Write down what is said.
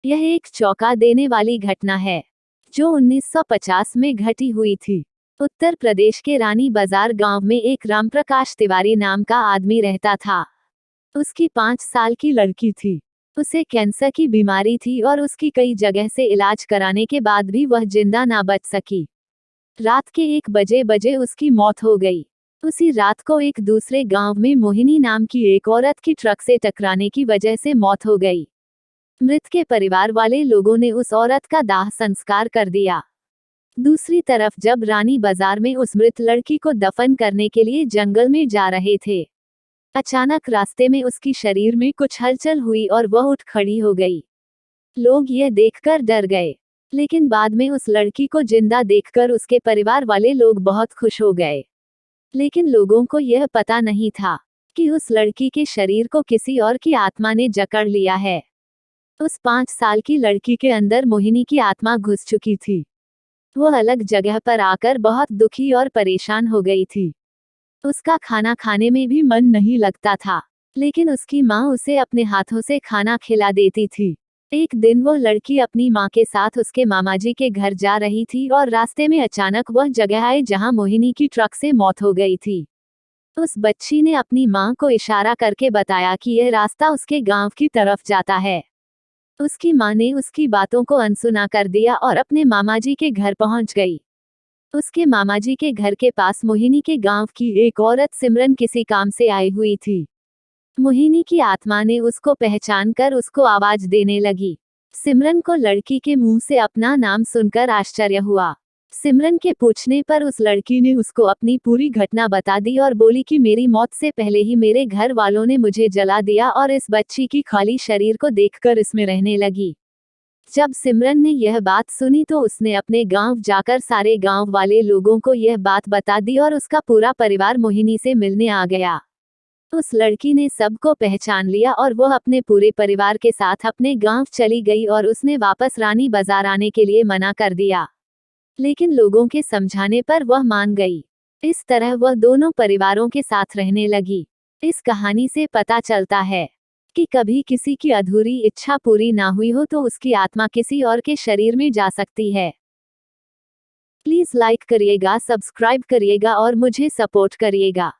यह एक चौंका देने वाली घटना है जो 1950 में घटी हुई थी। उत्तर प्रदेश के रानी बाजार गांव में एक रामप्रकाश तिवारी नाम का आदमी रहता था। उसकी 5 साल की लड़की थी। उसे कैंसर की बीमारी थी और उसकी कई जगह से इलाज कराने के बाद भी वह जिंदा ना बच सकी। रात के 1 बजे उसकी मौत हो गई। उसी रात को एक दूसरे गांव में मोहिनी नाम की एक औरत की ट्रक से टकराने की वजह से मौत हो गई। मृत के परिवार वाले लोगों ने उस औरत का दाह संस्कार कर दिया। दूसरी तरफ जब रानी बाजार में उस मृत लड़की को दफन करने के लिए जंगल में जा रहे थे, अचानक रास्ते में उसकी शरीर में कुछ हलचल हुई और वह उठ खड़ी हो गई। लोग यह देखकर डर गए, लेकिन बाद में उस लड़की को जिंदा देखकर उसके परिवार वाले लोग बहुत खुश हो गए। लेकिन लोगों को यह पता नहीं था कि उस लड़की के शरीर को किसी और की आत्मा ने जकड़ लिया है। उस 5 साल की लड़की के अंदर मोहिनी की आत्मा घुस चुकी थी। वो अलग जगह पर आकर बहुत दुखी और परेशान हो गई थी। उसका खाना खाने में भी मन नहीं लगता था, लेकिन उसकी माँ उसे अपने हाथों से खाना खिला देती थी। एक दिन वो लड़की अपनी माँ के साथ उसके मामाजी के घर जा रही थी और रास्ते में अचानक वह जगह आई जहाँ मोहिनी की ट्रक से मौत हो गई थी। उस बच्ची ने अपनी माँ को इशारा करके बताया कि यह रास्ता उसके गांव की तरफ जाता है। उसकी माँ ने उसकी बातों को अनसुना कर दिया और अपने मामाजी के घर पहुंच गई। उसके मामाजी के घर के पास मोहिनी के गांव की एक औरत सिमरन किसी काम से आई हुई थी। मोहिनी की आत्मा ने उसको पहचान कर उसको आवाज देने लगी। सिमरन को लड़की के मुंह से अपना नाम सुनकर आश्चर्य हुआ। सिमरन के पूछने पर उस लड़की ने उसको अपनी पूरी घटना बता दी और बोली कि मेरी मौत से पहले ही मेरे घर वालों ने मुझे जला दिया और इस बच्ची की खाली शरीर को देखकर इसमें रहने लगी। जब सिमरन ने यह बात सुनी तो उसने अपने गांव जाकर सारे गांव वाले लोगों को यह बात बता दी और उसका पूरा परिवार मोहिनी से मिलने आ गया। उस लड़की ने सबको पहचान लिया और वह अपने पूरे परिवार के साथ अपने गांव चली गई और उसने वापस रानी बाजार आने के लिए मना कर दिया, लेकिन लोगों के समझाने पर वह मान गई। इस तरह वह दोनों परिवारों के साथ रहने लगी। इस कहानी से पता चलता है कि कभी किसी की अधूरी इच्छा पूरी ना हुई हो तो उसकी आत्मा किसी और के शरीर में जा सकती है। प्लीज लाइक करिएगा, सब्सक्राइब करिएगा और मुझे सपोर्ट करिएगा।